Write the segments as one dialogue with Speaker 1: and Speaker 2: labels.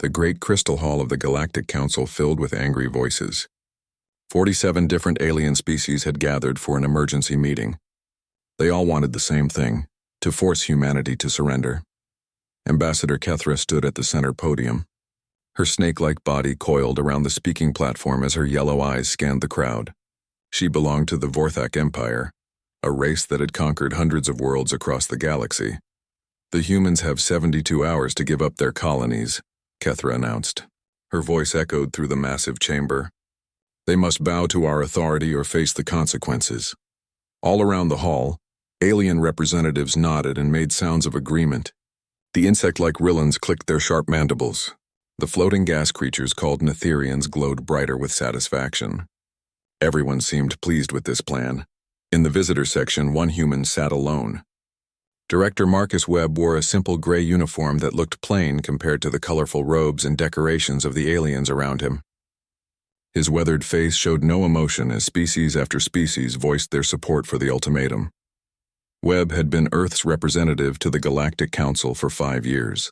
Speaker 1: The great crystal hall of the Galactic Council filled with angry voices. 47 different alien species had gathered for an emergency meeting. They all wanted the same thing, to force humanity to surrender. Ambassador Kethra stood at the center podium. Her snake-like body coiled around the speaking platform as her yellow eyes scanned the crowd. She belonged to the Vorthak Empire, a race that had conquered hundreds of worlds across the galaxy. The humans have 72 hours to give up their colonies, Kethra announced. Her voice echoed through the massive chamber. They must bow to our authority or face the consequences. All around the hall, alien representatives nodded and made sounds of agreement. The insect-like Rillans clicked their sharp mandibles. The floating gas creatures called Netherians glowed brighter with satisfaction. Everyone seemed pleased with this plan. In the visitor section, one human sat alone. Director Marcus Webb wore a simple gray uniform that looked plain compared to the colorful robes and decorations of the aliens around him. His weathered face showed no emotion as species after species voiced their support for the ultimatum. Webb had been Earth's representative to the Galactic Council for 5 years.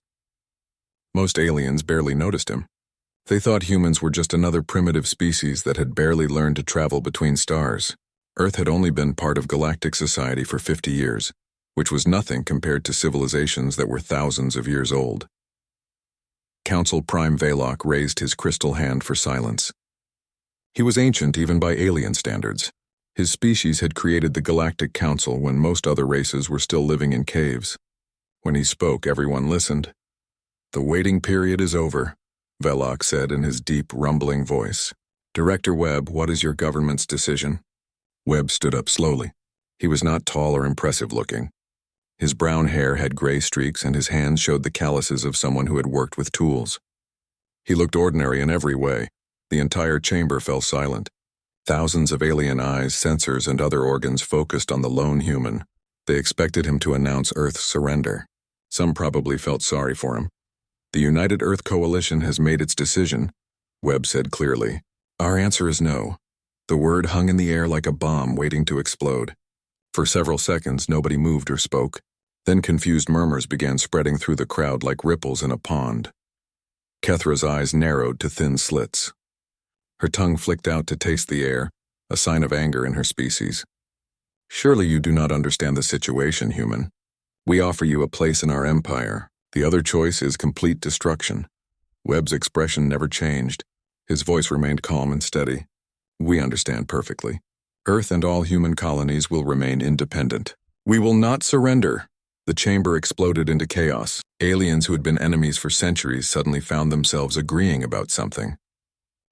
Speaker 1: Most aliens barely noticed him. They thought humans were just another primitive species that had barely learned to travel between stars. Earth had only been part of galactic society for 50 years, which was nothing compared to civilizations that were thousands of years old. Council Prime Velok raised his crystal hand for silence. He was ancient even by alien standards. His species had created the Galactic Council when most other races were still living in caves. When he spoke, everyone listened. "The waiting period is over," Velok said in his deep, rumbling voice. "Director Webb, what is your government's decision?" Webb stood up slowly. He was not tall or impressive looking. His brown hair had gray streaks and his hands showed the calluses of someone who had worked with tools. He looked ordinary in every way. The entire chamber fell silent. Thousands of alien eyes, sensors, and other organs focused on the lone human. They expected him to announce Earth's surrender. Some probably felt sorry for him. "The United Earth Coalition has made its decision," Webb said clearly. "Our answer is no." The word hung in the air like a bomb waiting to explode. For several seconds, nobody moved or spoke. Then confused murmurs began spreading through the crowd like ripples in a pond. Kethra's eyes narrowed to thin slits. Her tongue flicked out to taste the air, a sign of anger in her species. "Surely you do not understand the situation, human. We offer you a place in our empire. The other choice is complete destruction." Webb's expression never changed. His voice remained calm and steady. "We understand perfectly. Earth and all human colonies will remain independent. We will not surrender." The chamber exploded into chaos. Aliens who had been enemies for centuries suddenly found themselves agreeing about something.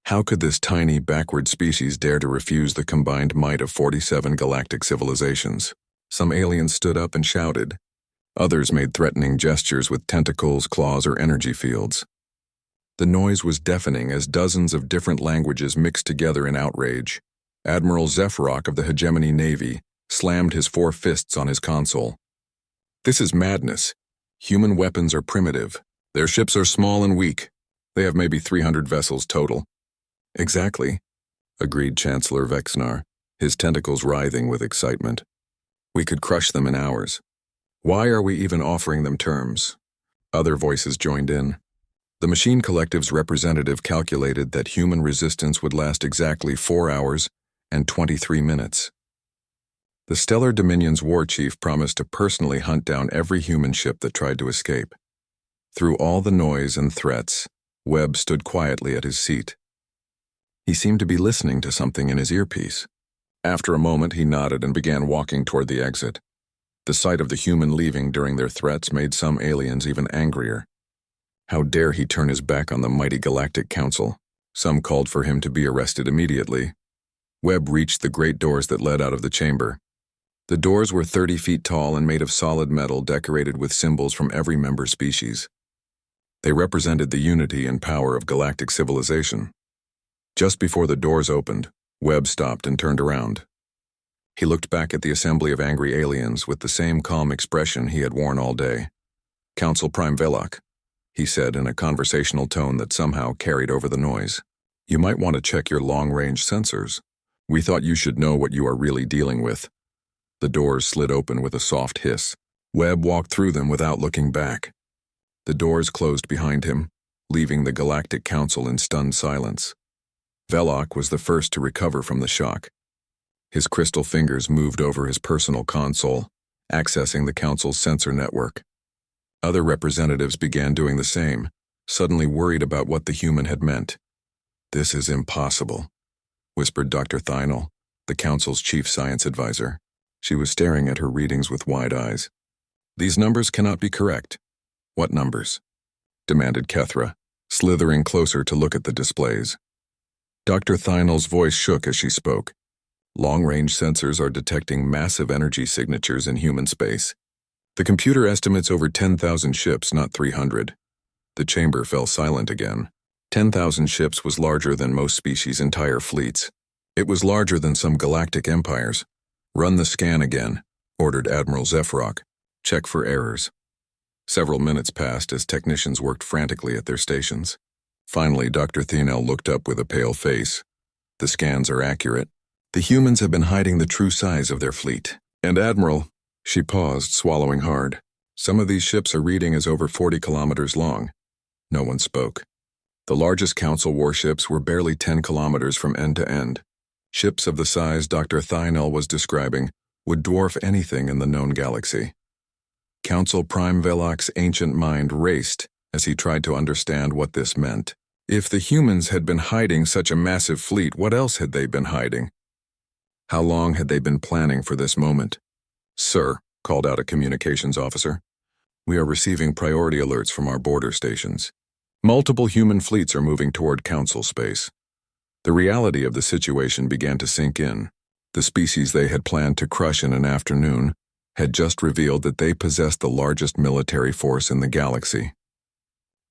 Speaker 1: How could this tiny, backward species dare to refuse the combined might of 47 galactic civilizations? Some aliens stood up and shouted. Others made threatening gestures with tentacles, claws, or energy fields. The noise was deafening as dozens of different languages mixed together in outrage. Admiral Zephrok of the Hegemony Navy slammed his 4 fists on his console. "This is madness. Human weapons are primitive. Their ships are small and weak. They have maybe 300 vessels total." "Exactly," agreed Chancellor Vexnar, his tentacles writhing with excitement. "We could crush them in hours. Why are we even offering them terms?" Other voices joined in. The Machine Collective's representative calculated that human resistance would last exactly 4 hours and 23 minutes. The Stellar Dominion's war chief promised to personally hunt down every human ship that tried to escape. Through all the noise and threats, Webb stood quietly at his seat. He seemed to be listening to something in his earpiece. After a moment, he nodded and began walking toward the exit. The sight of the human leaving during their threats made some aliens even angrier. How dare he turn his back on the mighty Galactic Council? Some called for him to be arrested immediately. Webb reached the great doors that led out of the chamber. The doors were 30 feet tall and made of solid metal decorated with symbols from every member species. They represented the unity and power of galactic civilization. Just before the doors opened, Webb stopped and turned around. He looked back at the assembly of angry aliens with the same calm expression he had worn all day. "Council Prime Velok," he said in a conversational tone that somehow carried over the noise. "You might want to check your long-range sensors. We thought you should know what you are really dealing with." The doors slid open with a soft hiss. Webb walked through them without looking back. The doors closed behind him. leaving the Galactic Council in stunned silence. Velok was the first to recover from the shock. His crystal fingers moved over his personal console, accessing the Council's sensor network. Other representatives began doing the same, suddenly worried about what the human had meant. "This is impossible," whispered Dr. Thynel, the Council's chief science advisor. She was staring at her readings with wide eyes. "These numbers cannot be correct." "What numbers?" demanded Kethra, slithering closer to look at the displays. Dr. Thynel's voice shook as she spoke. "Long-range sensors are detecting massive energy signatures in human space. The computer estimates over 10,000 ships, not 300. The chamber fell silent again. 10,000 ships was larger than most species' entire fleets. It was larger than some galactic empires. "Run the scan again," ordered Admiral Zefrock. "Check for errors." Several minutes passed as technicians worked frantically at their stations. Finally, Dr. Thynel looked up with a pale face. "The scans are accurate. The humans have been hiding the true size of their fleet. And Admiral," she paused, swallowing hard, "some of these ships are reading as over 40 kilometers long." No one spoke. The largest Council warships were barely 10 kilometers from end to end. Ships of the size Dr. Thynel was describing would dwarf anything in the known galaxy. Council Prime Velok's ancient mind raced as he tried to understand what this meant. If the humans had been hiding such a massive fleet, what else had they been hiding? How long had they been planning for this moment? "Sir," called out a communications officer, "we are receiving priority alerts from our border stations. Multiple human fleets are moving toward Council space." The reality of the situation began to sink in. The species they had planned to crush in an afternoon had just revealed that they possessed the largest military force in the galaxy.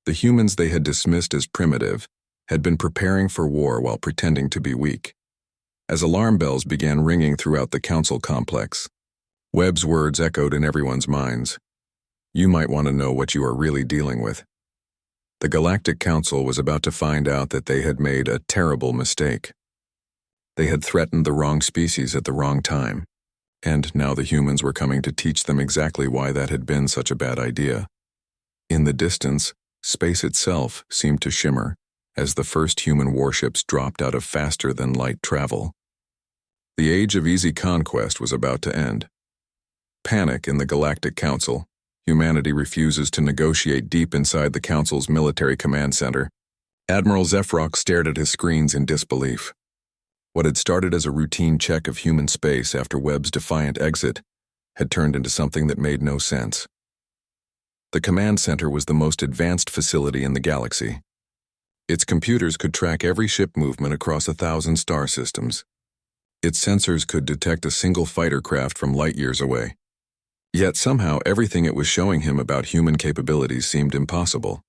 Speaker 1: The humans they had dismissed as primitive had been preparing for war while pretending to be weak. As alarm bells began ringing throughout the Council complex, Webb's words echoed in everyone's minds. "You might want to know what you are really dealing with." The Galactic Council was about to find out that they had made a terrible mistake. They had threatened the wrong species at the wrong time, and now the humans were coming to teach them exactly why that had been such a bad idea. In the distance, space itself seemed to shimmer as the first human warships dropped out of faster-than-light travel. The age of easy conquest was about to end. Panic in the Galactic Council. Humanity refuses to negotiate deep inside the Council's military command center. Admiral Zefrock stared at his screens in disbelief. What had started as a routine check of human space after Webb's defiant exit had turned into something that made no sense. The command center was the most advanced facility in the galaxy. Its computers could track every ship movement across 1,000 star systems. Its sensors could detect a single fighter craft from light years away. Yet somehow everything it was showing him about human capabilities seemed impossible.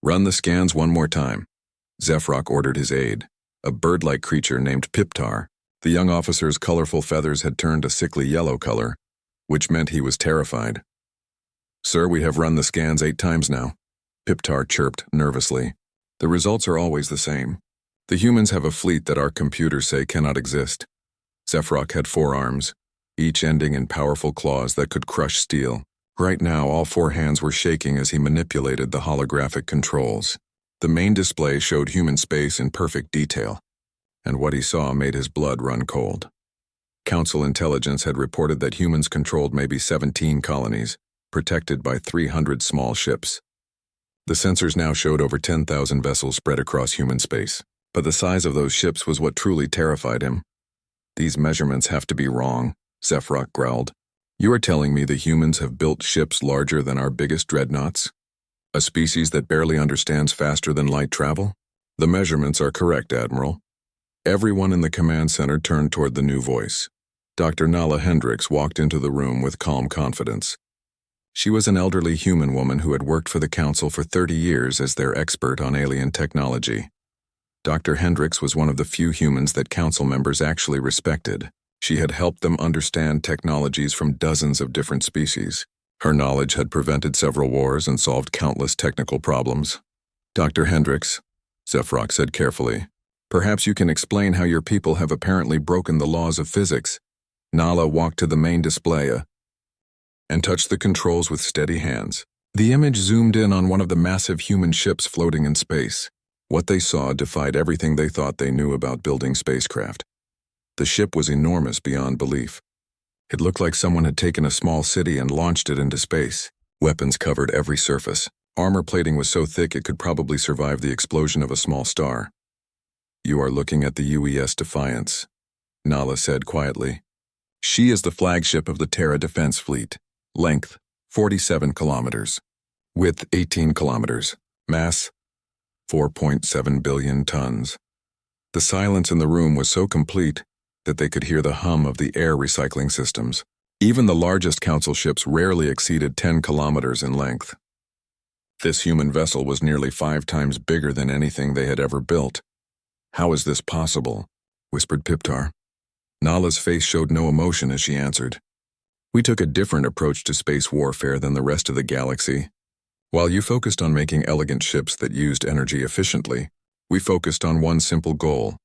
Speaker 1: "Run the scans one more time," Zefrock ordered his aide, a bird-like creature named Piptar. The young officer's colorful feathers had turned a sickly yellow color, which meant he was terrified. "Sir, we have run the scans 8 times now," Piptar chirped nervously. "The results are always the same. The humans have a fleet that our computers say cannot exist." Zefrock had 4 arms, each ending in powerful claws that could crush steel. Right now, all 4 hands were shaking as he manipulated the holographic controls. The main display showed human space in perfect detail, and what he saw made his blood run cold. Council intelligence had reported that humans controlled maybe 17 colonies, protected by 300 small ships. The sensors now showed over 10,000 vessels spread across human space, but the size of those ships was what truly terrified him. "These measurements have to be wrong," Zefrock growled. "You are telling me the humans have built ships larger than our biggest dreadnoughts? A species that barely understands faster-than-light travel?" "The measurements are correct, Admiral." Everyone in the command center turned toward the new voice. Dr. Nala Hendricks walked into the room with calm confidence. She was an elderly human woman who had worked for the Council for 30 years as their expert on alien technology. Dr. Hendricks was one of the few humans that Council members actually respected. She had helped them understand technologies from dozens of different species. Her knowledge had prevented several wars and solved countless technical problems. "Dr. Hendricks," Zefrock said carefully, "perhaps you can explain how your people have apparently broken the laws of physics." Nala walked to the main display and touched the controls with steady hands. The image zoomed in on one of the massive human ships floating in space. What they saw defied everything they thought they knew about building spacecraft. The ship was enormous beyond belief. It looked like someone had taken a small city and launched it into space. Weapons covered every surface. Armor plating was so thick it could probably survive the explosion of a small star. "You are looking at the UES Defiance," Nala said quietly. "She is the flagship of the Terra Defense Fleet. Length, 47 kilometers. Width, 18 kilometers. Mass, 4.7 billion tons." The silence in the room was so complete that they could hear the hum of the air recycling systems. Even the largest council ships rarely exceeded 10 kilometers in length. This human vessel was nearly 5 times bigger than anything they had ever built. "How is this possible?" whispered Piptar. Nala's face showed no emotion as she answered. "We took a different approach to space warfare than the rest of the galaxy. While you focused on making elegant ships that used energy efficiently, we focused on one simple goal: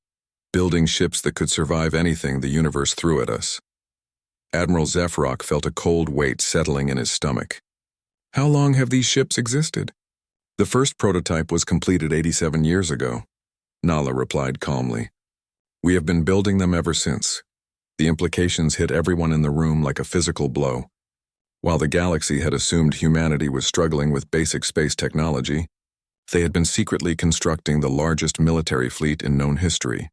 Speaker 1: building ships that could survive anything the universe threw at us." Admiral Zephrok felt a cold weight settling in his stomach. "How long have these ships existed?" "The first prototype was completed 87 years ago," Nala replied calmly. "We have been building them ever since." The implications hit everyone in the room like a physical blow. While the galaxy had assumed humanity was struggling with basic space technology, they had been secretly constructing the largest military fleet in known history.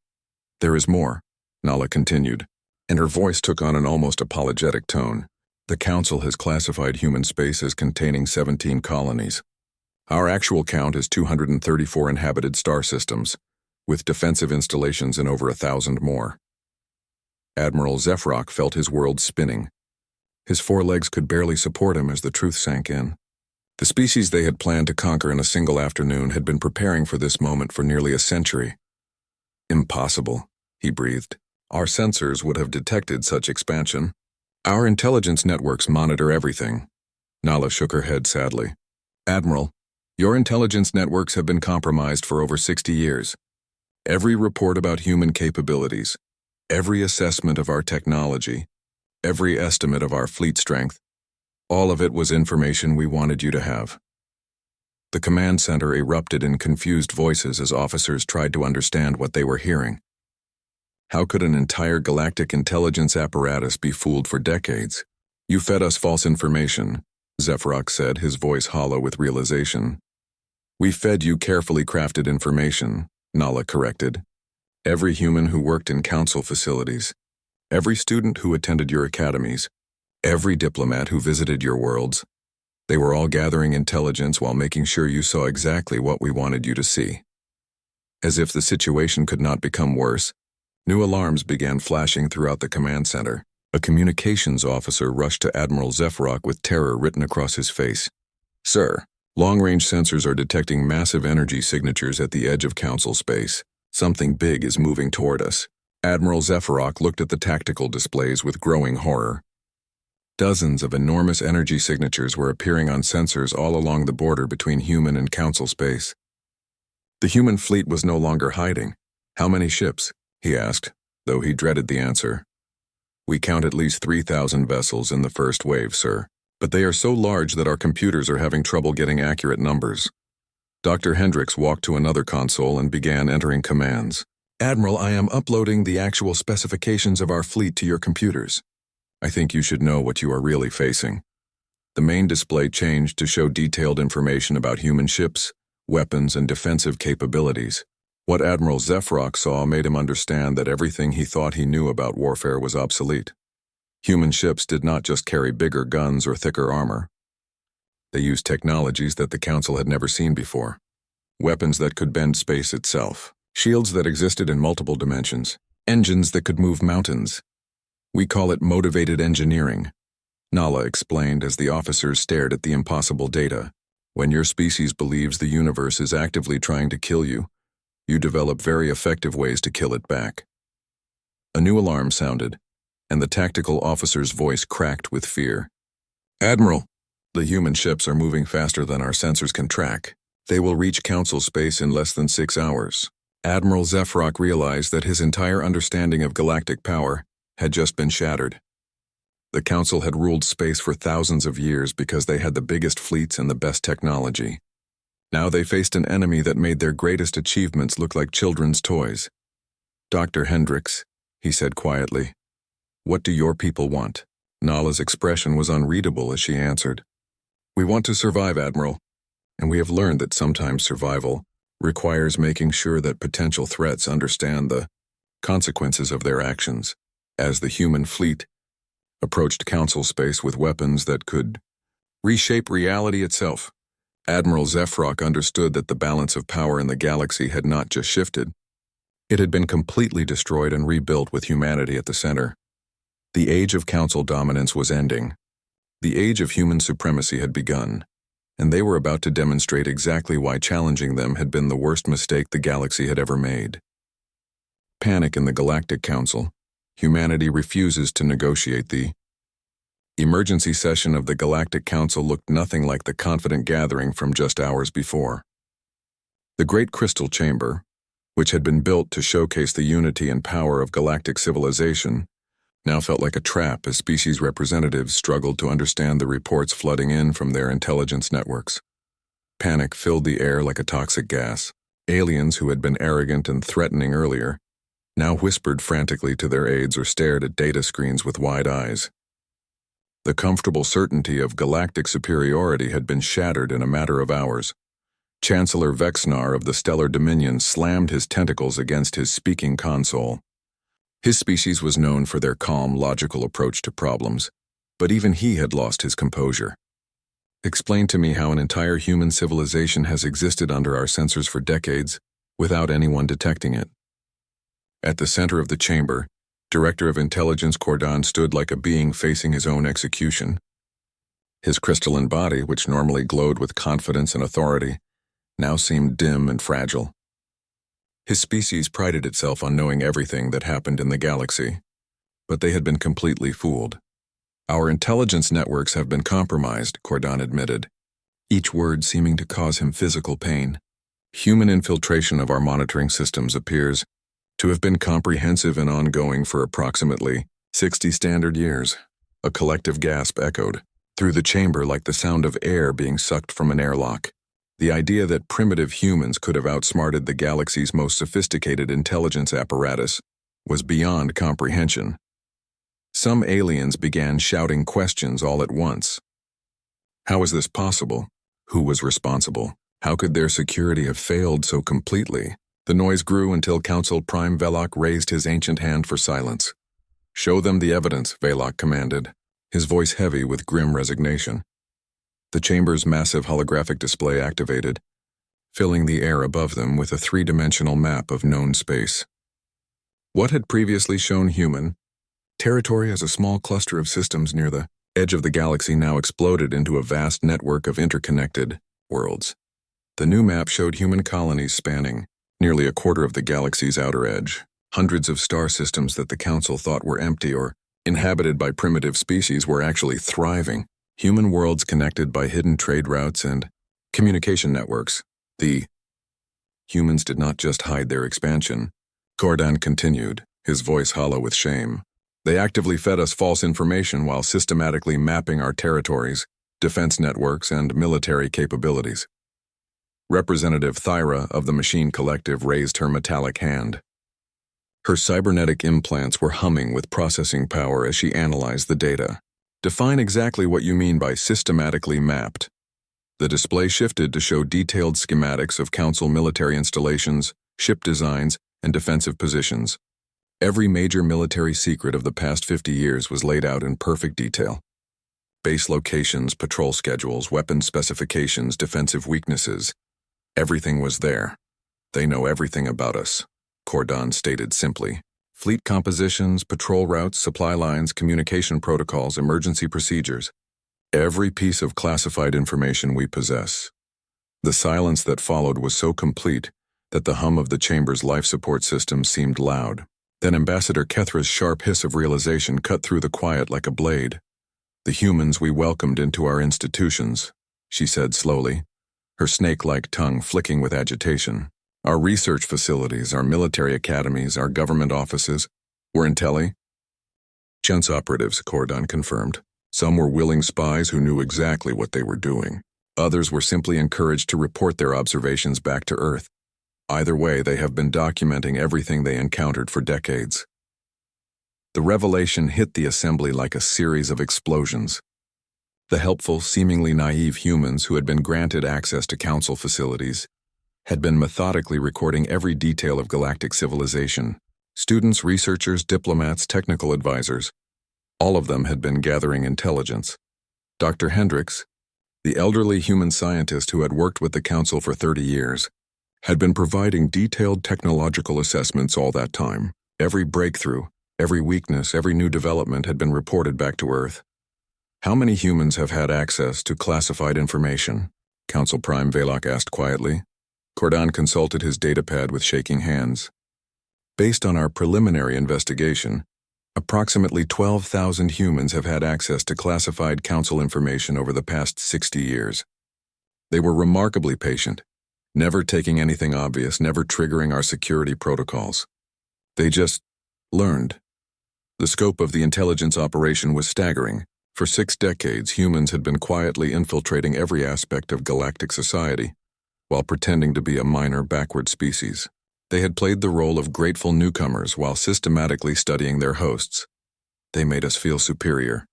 Speaker 1: "There is more," Nala continued, and her voice took on an almost apologetic tone. "The Council has classified human space as containing 17 colonies. Our actual count is 234 inhabited star systems, with defensive installations in over 1,000 more." Admiral Zephrok felt his world spinning. His 4 legs could barely support him as the truth sank in. The species they had planned to conquer in a single afternoon had been preparing for this moment for nearly a century. "Impossible," he breathed. "Our sensors would have detected such expansion. Our intelligence networks monitor everything." Nala shook her head sadly. "Admiral, your intelligence networks have been compromised for over 60 years. Every report about human capabilities, every assessment of our technology, every estimate of our fleet strength, all of it was information we wanted you to have." The command center erupted in confused voices as officers tried to understand what they were hearing. How could an entire galactic intelligence apparatus be fooled for decades? "You fed us false information," Zephrok said, his voice hollow with realization. "We fed you carefully crafted information," Nala corrected. "Every human who worked in council facilities, every student who attended your academies, every diplomat who visited your worlds, they were all gathering intelligence while making sure you saw exactly what we wanted you to see." As if the situation could not become worse, new alarms began flashing throughout the command center. A communications officer rushed to Admiral Zephrok with terror written across his face. "Sir, long-range sensors are detecting massive energy signatures at the edge of council space. Something big is moving toward us." Admiral Zephrok looked at the tactical displays with growing horror. Dozens of enormous energy signatures were appearing on sensors all along the border between human and council space. The human fleet was no longer hiding. "How many ships?" he asked, though he dreaded the answer. "We count at least 3,000 vessels in the first wave, sir, but they are so large that our computers are having trouble getting accurate numbers." Dr. Hendricks walked to another console and began entering commands. "Admiral, I am uploading the actual specifications of our fleet to your computers. I think you should know what you are really facing." The main display changed to show detailed information about human ships, weapons, and defensive capabilities. What Admiral Zephrok saw made him understand that everything he thought he knew about warfare was obsolete. Human ships did not just carry bigger guns or thicker armor. They used technologies that the Council had never seen before. Weapons that could bend space itself. Shields that existed in multiple dimensions. Engines that could move mountains. "We call it motivated engineering," Nala explained as the officers stared at the impossible data. "When your species believes the universe is actively trying to kill you, you develop very effective ways to kill it back." A new alarm sounded, and the tactical officer's voice cracked with fear. "Admiral, the human ships are moving faster than our sensors can track. They will reach council space in less than 6 hours." Admiral Zephrok realized that his entire understanding of galactic power had just been shattered. The Council had ruled space for thousands of years because they had the biggest fleets and the best technology. Now they faced an enemy that made their greatest achievements look like children's toys. "Dr. Hendricks," he said quietly, "what do your people want?" Nala's expression was unreadable as she answered, "We want to survive, Admiral, and we have learned that sometimes survival requires making sure that potential threats understand the consequences of their actions." As the human fleet approached Council space with weapons that could reshape reality itself, Admiral Zefrock understood that the balance of power in the galaxy had not just shifted. It had been completely destroyed and rebuilt with humanity at the center. The age of Council dominance was ending. The age of human supremacy had begun, and they were about to demonstrate exactly why challenging them had been the worst mistake the galaxy had ever made. Panic in the Galactic Council. Humanity refuses to negotiate. The emergency session of the Galactic Council looked nothing like the confident gathering from just hours before. The Great Crystal Chamber, which had been built to showcase the unity and power of galactic civilization, now felt like a trap as species representatives struggled to understand the reports flooding in from their intelligence networks. Panic filled the air like a toxic gas. Aliens who had been arrogant and threatening earlier now whispered frantically to their aides or stared at data screens with wide eyes. The comfortable certainty of galactic superiority had been shattered in a matter of hours. Chancellor Vexnar of the Stellar Dominion slammed his tentacles against his speaking console. His species was known for their calm, logical approach to problems, but even he had lost his composure. "Explain to me how an entire human civilization has existed under our sensors for decades without anyone detecting it." At the center of the chamber, Director of Intelligence Cordon stood like a being facing his own execution. His crystalline body, which normally glowed with confidence and authority, now seemed dim and fragile. His species prided itself on knowing everything that happened in the galaxy, but they had been completely fooled. "Our intelligence networks have been compromised," Cordon admitted, each word seeming to cause him physical pain. "Human infiltration of our monitoring systems appears to have been comprehensive and ongoing for approximately 60 standard years." A collective gasp echoed through the chamber like the sound of air being sucked from an airlock. The idea that primitive humans could have outsmarted the galaxy's most sophisticated intelligence apparatus was beyond comprehension. Some aliens began shouting questions all at once. How was this possible? Who was responsible? How could their security have failed so completely? The noise grew until Council Prime Velok raised his ancient hand for silence. "Show them the evidence," Velok commanded, his voice heavy with grim resignation. The chamber's massive holographic display activated, filling the air above them with a three-dimensional map of known space. What had previously shown human territory as a small cluster of systems near the edge of the galaxy now exploded into a vast network of interconnected worlds. The new map showed human colonies spanning nearly a quarter of the galaxy's outer edge. Hundreds of star systems that the Council thought were empty or inhabited by primitive species were actually thriving. Human worlds connected by hidden trade routes and communication networks. The humans did not just hide their expansion. Cordon continued, his voice hollow with shame. "They actively fed us false information while systematically mapping our territories, defense networks, and military capabilities." Representative Thyra of the Machine Collective raised her metallic hand. Her cybernetic implants were humming with processing power as she analyzed the data. "Define exactly what you mean by systematically mapped." The display shifted to show detailed schematics of Council military installations, ship designs, and defensive positions. Every major military secret of the past 50 years was laid out in perfect detail. Base locations, patrol schedules, weapon specifications, defensive weaknesses. Everything was there. "They know everything about us," Cordon stated simply. "Fleet compositions, patrol routes, supply lines, communication protocols, emergency procedures. Every piece of classified information we possess." The silence that followed was so complete that the hum of the chamber's life support system seemed loud. Then Ambassador Kethra's sharp hiss of realization cut through the quiet like a blade. "The humans we welcomed into our institutions," she said slowly, her snake-like tongue flicking with agitation. "Our research facilities, our military academies, our government offices, were Chance operatives, Cordon confirmed. Some were willing spies who knew exactly what they were doing. Others were simply encouraged to report their observations back to Earth. Either way, they have been documenting everything they encountered for decades. The revelation hit the assembly like a series of explosions. The helpful, seemingly naive humans who had been granted access to council facilities had been methodically recording every detail of galactic civilization. Students, researchers, diplomats, technical advisors, all of them had been gathering intelligence. Dr. Hendricks, the elderly human scientist who had worked with the council for 30 years, had been providing detailed technological assessments all that time. Every breakthrough, every weakness, every new development had been reported back to Earth. How many humans have had access to classified information? Council Prime Velok asked quietly. Cordon consulted his datapad with shaking hands. Based on our preliminary investigation, approximately 12,000 humans have had access to classified council information over the past 60 years. They were remarkably patient, never taking anything obvious, never triggering our security protocols. They just learned. The scope of the intelligence operation was staggering. For 6 decades, humans had been quietly infiltrating every aspect of galactic society, while pretending to be a minor backward species. They had played the role of grateful newcomers while systematically studying their hosts. They made us feel superior,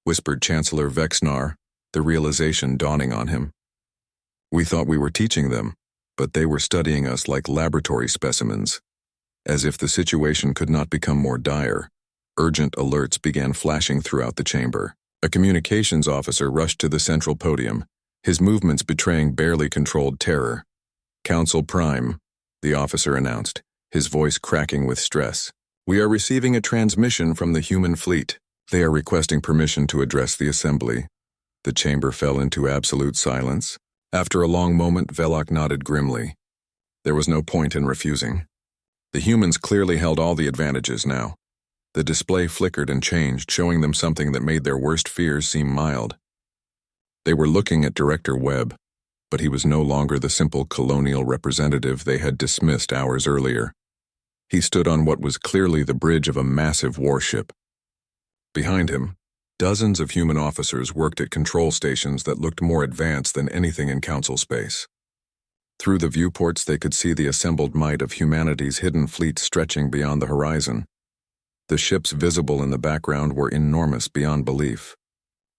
Speaker 1: whispered Chancellor Vexnar, the realization dawning on him. We thought we were teaching them, but they were studying us like laboratory specimens. As if the situation could not become more dire, urgent alerts began flashing throughout the chamber. A communications officer rushed to the central podium, his movements betraying barely controlled terror. Council Prime, the officer announced, his voice cracking with stress. We are receiving a transmission from the human fleet. They are requesting permission to address the assembly. The chamber fell into absolute silence. After a long moment, Velok nodded grimly. There was no point in refusing. The humans clearly held all the advantages now. The display flickered and changed, showing them something that made their worst fears seem mild. They were looking at Director Webb, but he was no longer the simple colonial representative they had dismissed hours earlier. He stood on what was clearly the bridge of a massive warship. Behind him, dozens of human officers worked at control stations that looked more advanced than anything in council space. Through the viewports, they could see the assembled might of humanity's hidden fleet stretching beyond the horizon. The ships visible in the background were enormous beyond belief.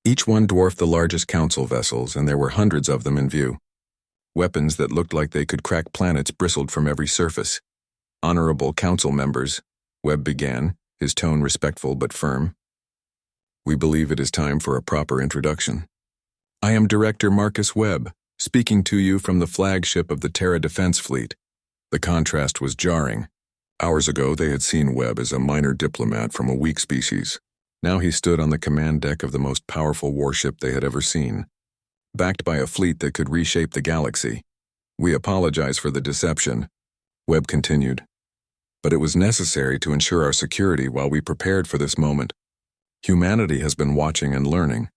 Speaker 1: Each one dwarfed the largest council vessels, and there were hundreds of them in view. Weapons that looked like they could crack planets bristled from every surface. Honorable council members, Webb began, his tone respectful but firm. We believe it is time for a proper introduction. I am Director Marcus Webb, speaking to you from the flagship of the Terra Defense Fleet. The contrast was jarring. Hours ago, they had seen Webb as a minor diplomat from a weak species. Now he stood on the command deck of the most powerful warship they had ever seen, backed by a fleet that could reshape the galaxy. We apologize for the deception, Webb continued. But it was necessary to ensure our security while we prepared for this moment. Humanity has been watching and learning,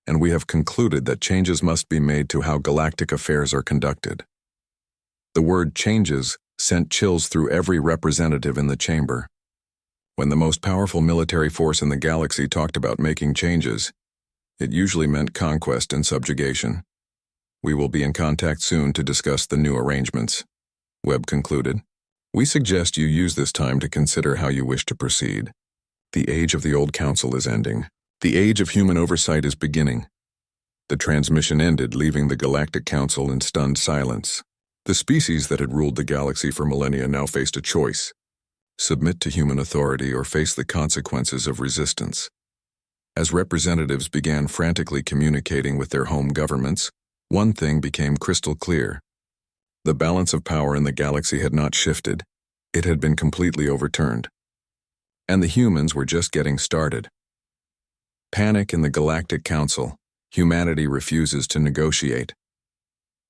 Speaker 1: and we have concluded that changes must be made to how galactic affairs are conducted. The word changes sent chills through every representative in the chamber. When the most powerful military force in the galaxy talked about making changes, it usually meant conquest and subjugation. We will be in contact soon to discuss the new arrangements, Webb concluded. We suggest you use this time to consider how you wish to proceed. The age of the old council is ending. The age of human oversight is beginning. The transmission ended, leaving the Galactic Council in stunned silence. The species that had ruled the galaxy for millennia now faced a choice: submit to human authority or face the consequences of resistance. As representatives began frantically communicating with their home governments, one thing became crystal clear. The balance of power in the galaxy had not shifted. It had been completely overturned. And the humans were just getting started. Panic in the Galactic Council. Humanity refuses to negotiate.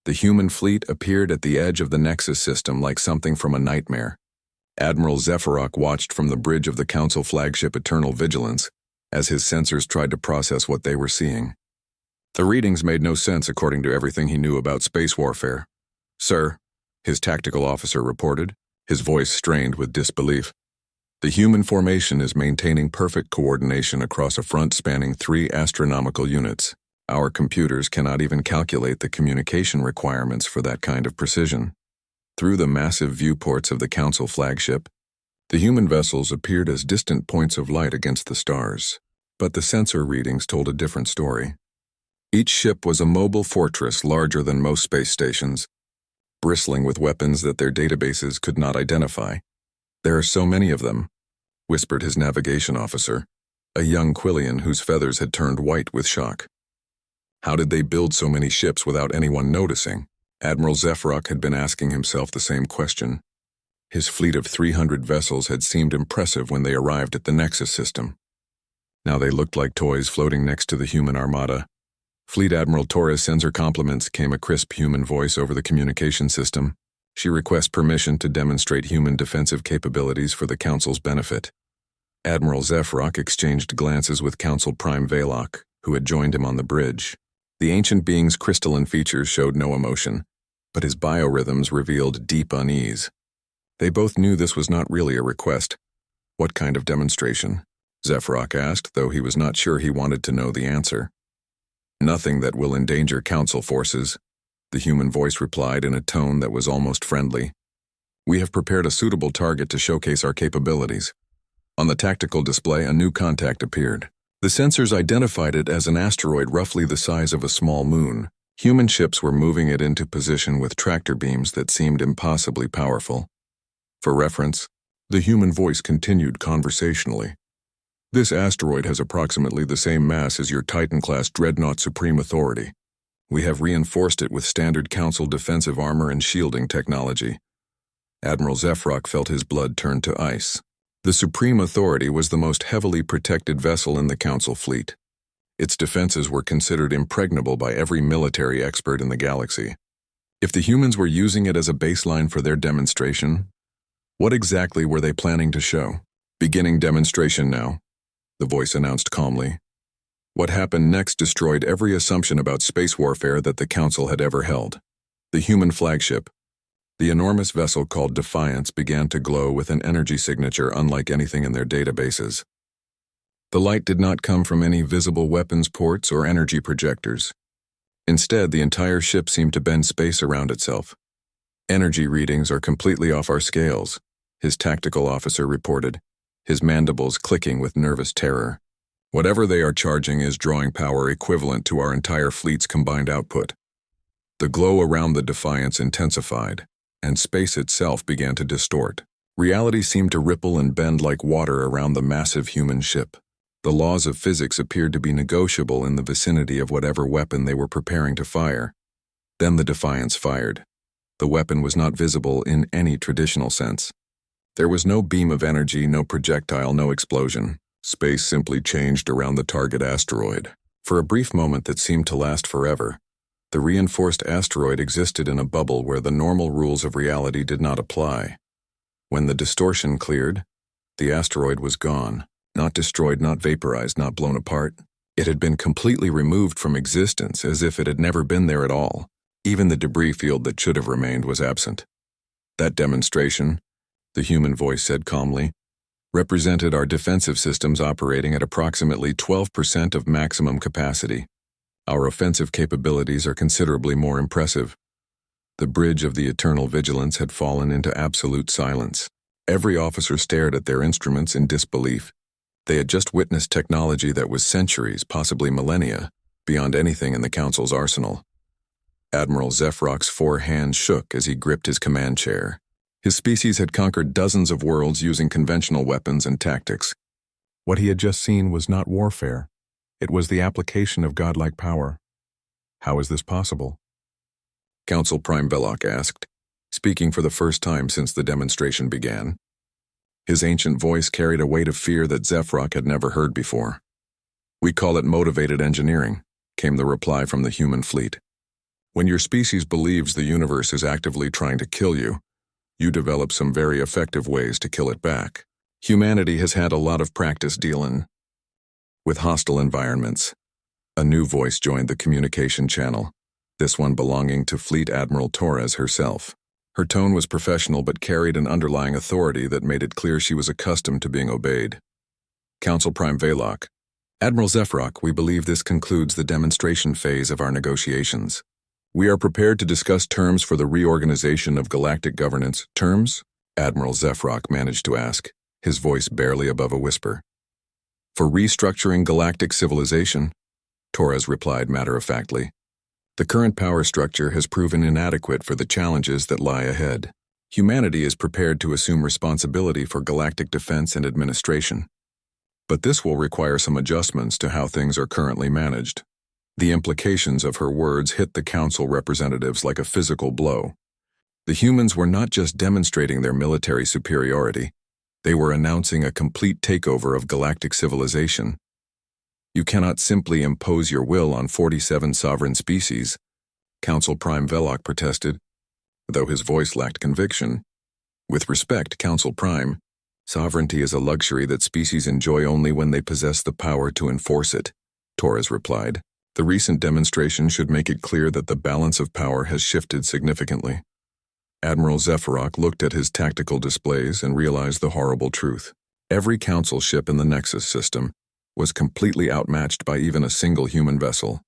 Speaker 1: The human fleet appeared at the edge of the Nexus system like something from a nightmare. Admiral Zephyrock watched from the bridge of the Council flagship Eternal Vigilance as his sensors tried to process what they were seeing. The readings made no sense according to everything he knew about space warfare. Sir, his tactical officer reported, his voice strained with disbelief. The human formation is maintaining perfect coordination across a front spanning 3 astronomical units. Our computers cannot even calculate the communication requirements for that kind of precision. Through the massive viewports of the Council flagship, the human vessels appeared as distant points of light against the stars. But the sensor readings told a different story. Each ship was a mobile fortress larger than most space stations, bristling with weapons that their databases could not identify. "There are so many of them," whispered his navigation officer, a young Quillian whose feathers had turned white with shock. How did they build so many ships without anyone noticing? Admiral Zephrok had been asking himself the same question. His fleet of 300 vessels had seemed impressive when they arrived at the Nexus system. Now they looked like toys floating next to the human armada. "Fleet Admiral Torres sends her compliments," came a crisp human voice over the communication system. "She requests permission to demonstrate human defensive capabilities for the Council's benefit." Admiral Zephrok exchanged glances with Council Prime Valok, who had joined him on the bridge. The ancient being's crystalline features showed no emotion, but his biorhythms revealed deep unease. They both knew this was not really a request. "What kind of demonstration?" Zephrok asked, though he was not sure he wanted to know the answer. "Nothing that will endanger Council forces," the human voice replied in a tone that was almost friendly. "We have prepared a suitable target to showcase our capabilities." On the tactical display, a new contact appeared. The sensors identified it as an asteroid roughly the size of a small moon. Human ships were moving it into position with tractor beams that seemed impossibly powerful. For reference, the human voice continued conversationally. "This asteroid has approximately the same mass as your Titan-class Dreadnought Supreme Authority. We have reinforced it with standard Council defensive armor and shielding technology." Admiral Zephrok felt his blood turn to ice. The Supreme Authority was the most heavily protected vessel in the Council fleet. Its defenses were considered impregnable by every military expert in the galaxy. If the humans were using it as a baseline for their demonstration, what exactly were they planning to show? "Beginning demonstration now," the voice announced calmly. What happened next destroyed every assumption about space warfare that the Council had ever held. The human flagship, the enormous vessel called Defiance, began to glow with an energy signature unlike anything in their databases. The light did not come from any visible weapons ports or energy projectors. Instead, the entire ship seemed to bend space around itself. "Energy readings are completely off our scales," his tactical officer reported, his mandibles clicking with nervous terror. "Whatever they are charging is drawing power equivalent to our entire fleet's combined output." The glow around the Defiance intensified, and space itself began to distort. Reality seemed to ripple and bend like water around the massive human ship. The laws of physics appeared to be negotiable in the vicinity of whatever weapon they were preparing to fire. Then the Defiance fired. The weapon was not visible in any traditional sense. There was no beam of energy, no projectile, no explosion. Space simply changed around the target asteroid. For a brief moment that seemed to last forever, the reinforced asteroid existed in a bubble where the normal rules of reality did not apply. When the distortion cleared, the asteroid was gone. Not destroyed, not vaporized, not blown apart. It had been completely removed from existence, as if it had never been there at all. Even the debris field that should have remained was absent. "That demonstration," the human voice said calmly, "represented our defensive systems operating at approximately 12% of maximum capacity. Our offensive capabilities are considerably more impressive." The bridge of the eternal vigilance had fallen into absolute silence. Every officer stared at their instruments in disbelief. They had just witnessed technology that was centuries, possibly millennia, beyond anything in the Council's arsenal. Admiral Zephrok's 4 hands shook as he gripped his command chair. His species had conquered dozens of worlds using conventional weapons and tactics. What he had just seen was not warfare. It was the application of godlike power. How is this possible? Council Prime Belloc asked, speaking for the first time since the demonstration began. His ancient voice carried a weight of fear that Zephrok had never heard before. "We call it motivated engineering," came the reply from the human fleet. "When your species believes the universe is actively trying to kill you, you develop some very effective ways to kill it back. Humanity has had a lot of practice dealing with hostile environments." A new voice joined the communication channel, this one belonging to Fleet Admiral Torres herself. Her tone was professional but carried an underlying authority that made it clear she was accustomed to being obeyed. Council Prime Velok. Admiral Zephrok, we believe this concludes the demonstration phase of our negotiations. We are prepared to discuss terms for the reorganization of galactic governance. Terms? Admiral Zephrok managed to ask, his voice barely above a whisper. For restructuring galactic civilization, Torres replied matter-of-factly. The current power structure has proven inadequate for the challenges that lie ahead. Humanity is prepared to assume responsibility for galactic defense and administration. But this will require some adjustments to how things are currently managed. The implications of her words hit the council representatives like a physical blow. The humans were not just demonstrating their military superiority, they were announcing a complete takeover of galactic civilization. You cannot simply impose your will on 47 sovereign species, Council Prime Velok protested, though his voice lacked conviction. With respect, Council Prime, sovereignty is a luxury that species enjoy only when they possess the power to enforce it, Torres replied. The recent demonstration should make it clear that the balance of power has shifted significantly. Admiral Zephrok looked at his tactical displays and realized the horrible truth. Every council ship in the Nexus system was completely outmatched by even a single human vessel.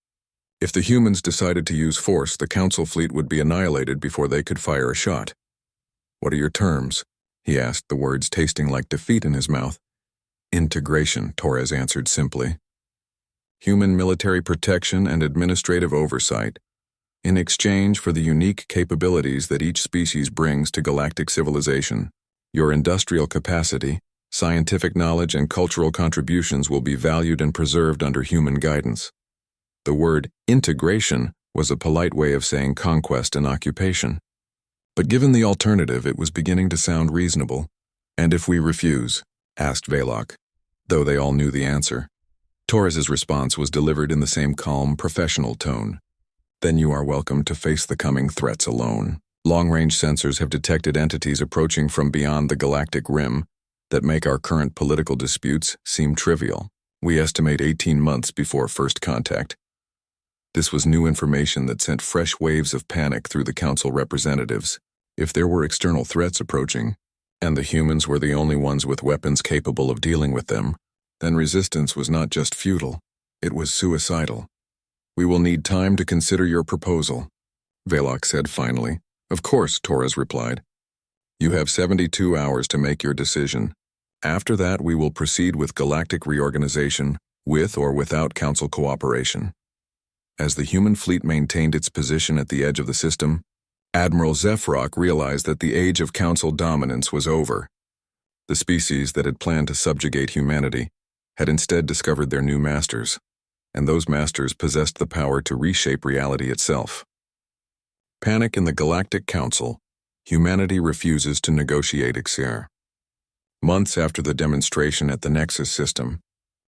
Speaker 1: If the humans decided to use force, the council fleet would be annihilated before they could fire a shot. What are your terms? He asked, the words tasting like defeat in his mouth. Integration, Torres answered simply. Human military protection and administrative oversight, in exchange for the unique capabilities that each species brings to galactic civilization. Your industrial capacity, scientific knowledge, and cultural contributions will be valued and preserved under human guidance. The word integration was a polite way of saying conquest and occupation. But given the alternative, it was beginning to sound reasonable. And if we refuse? Asked Velok, though they all knew the answer. Torres's response was delivered in the same calm, professional tone. Then you are welcome to face the coming threats alone. Long-range sensors have detected entities approaching from beyond the galactic rim that make our current political disputes seem trivial. We estimate 18 months before first contact. This was new information that sent fresh waves of panic through the council representatives. If there were external threats approaching, and the humans were the only ones with weapons capable of dealing with them, then resistance was not just futile, it was suicidal. We will need time to consider your proposal, Velok said finally. Of course, Torres replied. You have 72 hours to make your decision. After that, we will proceed with galactic reorganization, with or without council cooperation. As the human fleet maintained its position at the edge of the system, Admiral Zephrok realized that the age of council dominance was over. The species that had planned to subjugate humanity had instead discovered their new masters, and those masters possessed the power to reshape reality itself. Panic in the Galactic Council. Humanity refuses to negotiate Exer. Months after the demonstration at the Nexus system,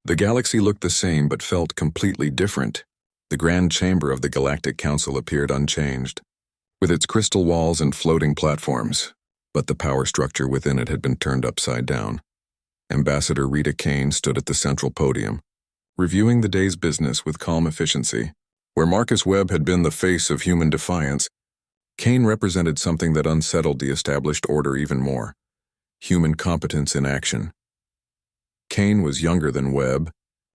Speaker 1: the galaxy looked the same but felt completely different. The grand chamber of the Galactic Council appeared unchanged, with its crystal walls and floating platforms, but the power structure within it had been turned upside down. Ambassador Rita Kane stood at the central podium, reviewing the day's business with calm efficiency. Where Marcus Webb had been the face of human defiance, Kane represented something that unsettled the established order even more: human competence in action. Kane was younger than Webb,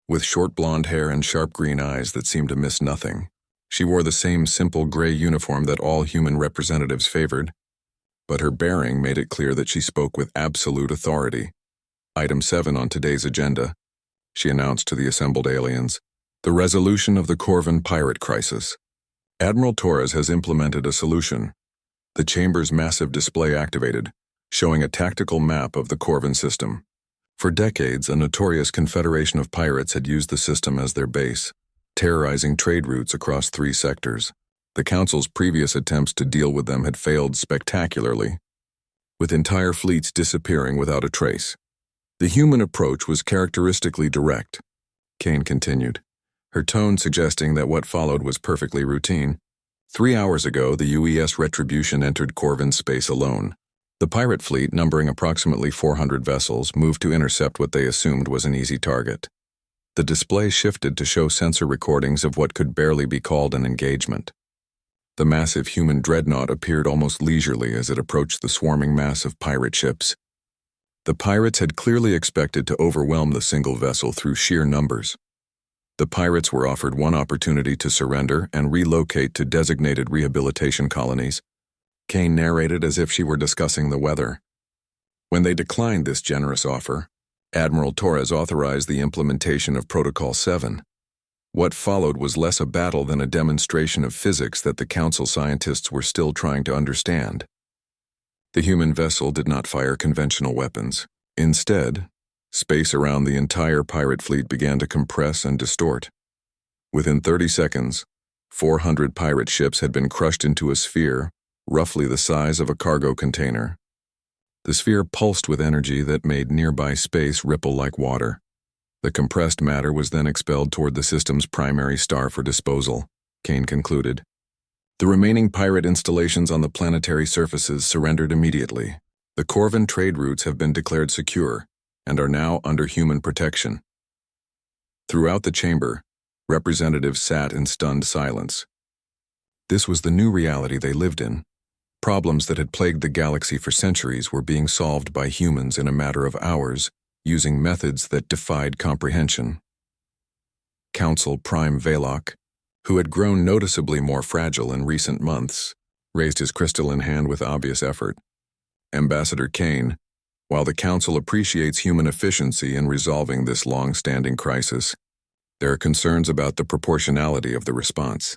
Speaker 1: with short blonde hair and sharp green eyes that seemed to miss nothing. She wore the same simple gray uniform that all human representatives favored, but her bearing made it clear that she spoke with absolute authority. Item 7 on today's agenda, she announced to the assembled aliens, the resolution of the Corvan pirate crisis. Admiral Torres has implemented a solution. The chamber's massive display activated, showing a tactical map of the Corvan system. For decades, a notorious confederation of pirates had used the system as their base, terrorizing trade routes across 3 sectors. The Council's previous attempts to deal with them had failed spectacularly, with entire fleets disappearing without a trace. The human approach was characteristically direct, Kane continued, her tone suggesting that what followed was perfectly routine. 3 hours ago, the UES Retribution entered Corvan space alone. The pirate fleet, numbering approximately 400 vessels, moved to intercept what they assumed was an easy target. The display shifted to show sensor recordings of what could barely be called an engagement. The massive human dreadnought appeared almost leisurely as it approached the swarming mass of pirate ships. The pirates had clearly expected to overwhelm the single vessel through sheer numbers. The pirates were offered one opportunity to surrender and relocate to designated rehabilitation colonies. Kane narrated as if she were discussing the weather. When they declined this generous offer, Admiral Torres authorized the implementation of Protocol 7. What followed was less a battle than a demonstration of physics that the Council scientists were still trying to understand. The human vessel did not fire conventional weapons. Instead, space around the entire pirate fleet began to compress and distort. Within 30 seconds, 400 pirate ships had been crushed into a sphere, roughly the size of a cargo container. The sphere pulsed with energy that made nearby space ripple like water. The compressed matter was then expelled toward the system's primary star for disposal, Kane concluded. The remaining pirate installations on the planetary surfaces surrendered immediately. The Corvan trade routes have been declared secure and are now under human protection. Throughout the chamber, representatives sat in stunned silence. This was the new reality they lived in. Problems that had plagued the galaxy for centuries were being solved by humans in a matter of hours, using methods that defied comprehension. Council Prime Velok, who had grown noticeably more fragile in recent months, raised his crystalline hand with obvious effort. Ambassador Kane, while the Council appreciates human efficiency in resolving this long-standing crisis, there are concerns about the proportionality of the response.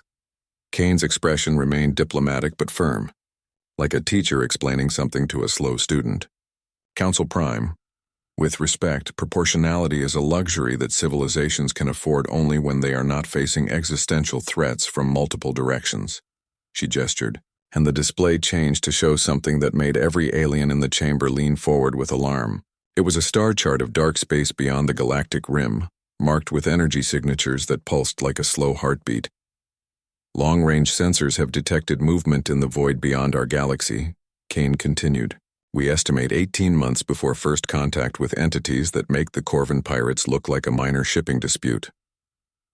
Speaker 1: Kane's expression remained diplomatic but firm, like a teacher explaining something to a slow student. Council Prime, with respect, proportionality is a luxury that civilizations can afford only when they are not facing existential threats from multiple directions. She gestured, and the display changed to show something that made every alien in the chamber lean forward with alarm. It was a star chart of dark space beyond the galactic rim, marked with energy signatures that pulsed like a slow heartbeat. Long-range sensors have detected movement in the void beyond our galaxy, Kane continued. We estimate 18 months before first contact with entities that make the Corvan pirates look like a minor shipping dispute.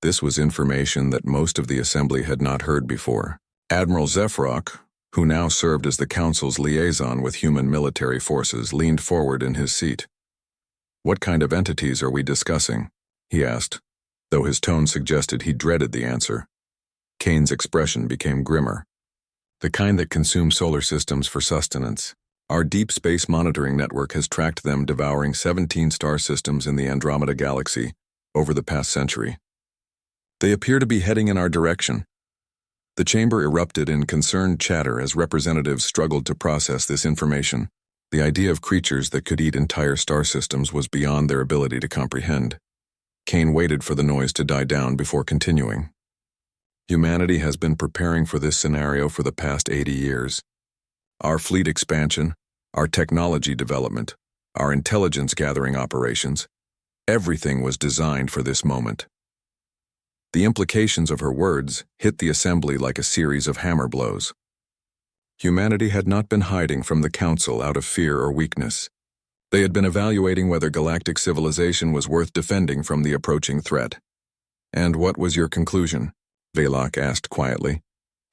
Speaker 1: This was information that most of the Assembly had not heard before. Admiral Zephrok, who now served as the Council's liaison with human military forces, leaned forward in his seat. What kind of entities are we discussing? He asked, though his tone suggested he dreaded the answer. Kane's expression became grimmer. The kind that consume solar systems for sustenance. Our deep space monitoring network has tracked them devouring 17 star systems in the Andromeda galaxy over the past century. They appear to be heading in our direction. The chamber erupted in concerned chatter as representatives struggled to process this information. The idea of creatures that could eat entire star systems was beyond their ability to comprehend. Kane waited for the noise to die down before continuing. Humanity has been preparing for this scenario for the past 80 years. Our fleet expansion, our technology development, our intelligence-gathering operations, everything was designed for this moment. The implications of her words hit the Assembly like a series of hammer blows. Humanity had not been hiding from the Council out of fear or weakness. They had been evaluating whether galactic civilization was worth defending from the approaching threat. And what was your conclusion? Velok asked quietly,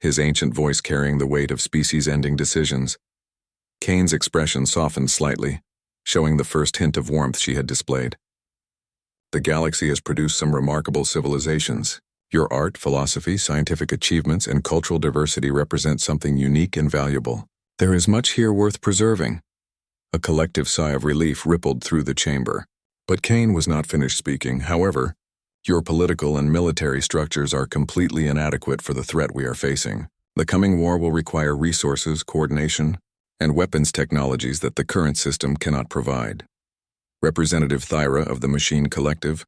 Speaker 1: his ancient voice carrying the weight of species-ending decisions. Kane's expression softened slightly, showing the first hint of warmth she had displayed. The galaxy has produced some remarkable civilizations. Your art, philosophy, scientific achievements, and cultural diversity represent something unique and valuable. There is much here worth preserving. A collective sigh of relief rippled through the chamber. But Kane was not finished speaking. However, your political and military structures are completely inadequate for the threat we are facing. The coming war will require resources, coordination, and weapons technologies that the current system cannot provide. Representative Thyra of the Machine Collective,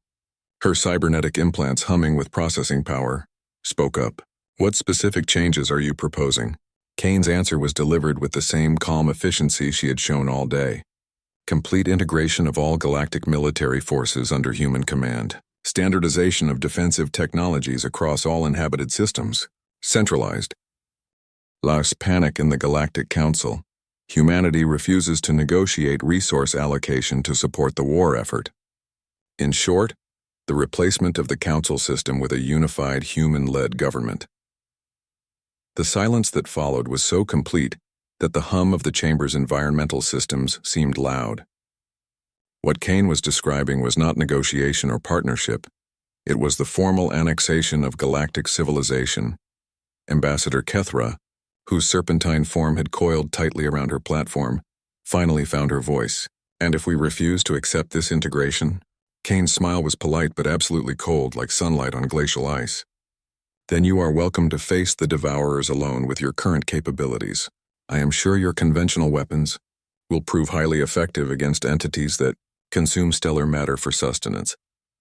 Speaker 1: her cybernetic implants humming with processing power, spoke up. What specific changes are you proposing? Kane's answer was delivered with the same calm efficiency she had shown all day. Complete integration of all galactic military forces under human command. Standardization of defensive technologies across all inhabited systems. Centralized. Last panic in the Galactic Council. Humanity refuses to negotiate resource allocation to support the war effort. In short, the replacement of the Council system with a unified human-led government. The silence that followed was so complete that the hum of the chamber's environmental systems seemed loud. What Kane was describing was not negotiation or partnership. It was the formal annexation of galactic civilization. Ambassador Kethra, whose serpentine form had coiled tightly around her platform, finally found her voice. And if we refuse to accept this integration? Kane's smile was polite but absolutely cold, like sunlight on glacial ice. Then you are welcome to face the Devourers alone with your current capabilities. I am sure your conventional weapons will prove highly effective against entities that consume stellar matter for sustenance.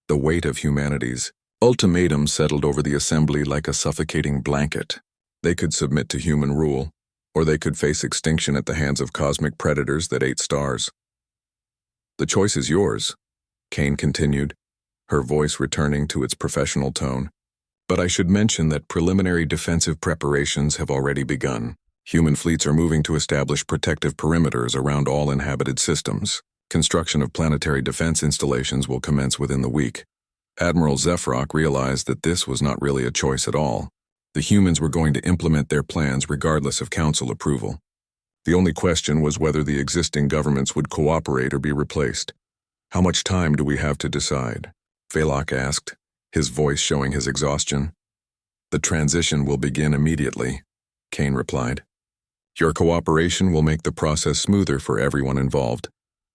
Speaker 1: The weight of humanity's ultimatum settled over the assembly like a suffocating blanket. They could submit to human rule, or they could face extinction at the hands of cosmic predators that ate stars. The choice is yours, Kane continued, her voice returning to its professional tone. But I should mention that preliminary defensive preparations have already begun. Human fleets are moving to establish protective perimeters around all inhabited systems. Construction of planetary defense installations will commence within the week. Admiral Zefrock realized that this was not really a choice at all. The humans were going to implement their plans regardless of council approval. The only question was whether the existing governments would cooperate or be replaced. How much time do we have to decide? Velok asked, his voice showing his exhaustion. The transition will begin immediately, Kane replied. Your cooperation will make the process smoother for everyone involved,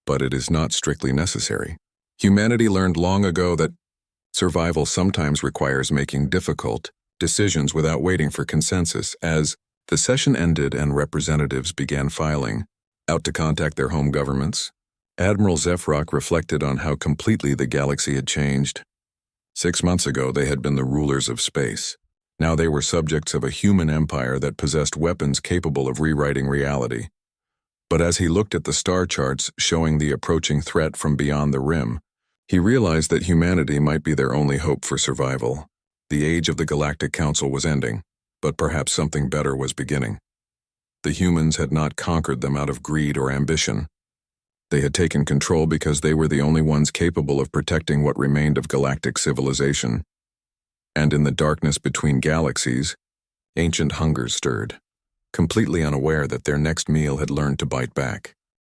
Speaker 1: but it is not strictly necessary. Humanity learned long ago that survival sometimes requires making difficult decisions without waiting for consensus. As the session ended and representatives began filing out to contact their home governments, Admiral Zefrock reflected on how completely the galaxy had changed. 6 months ago, they had been the rulers of space. Now they were subjects of a human empire that possessed weapons capable of rewriting reality. But as he looked at the star charts showing the approaching threat from beyond the rim, he realized that humanity might be their only hope for survival. The age of the Galactic Council was ending, but perhaps something better was beginning. The humans had not conquered them out of greed or ambition. They had taken control because they were the only ones capable of protecting what remained of galactic civilization. And in the darkness between galaxies, ancient hungers stirred, completely unaware that their next meal had learned to bite back.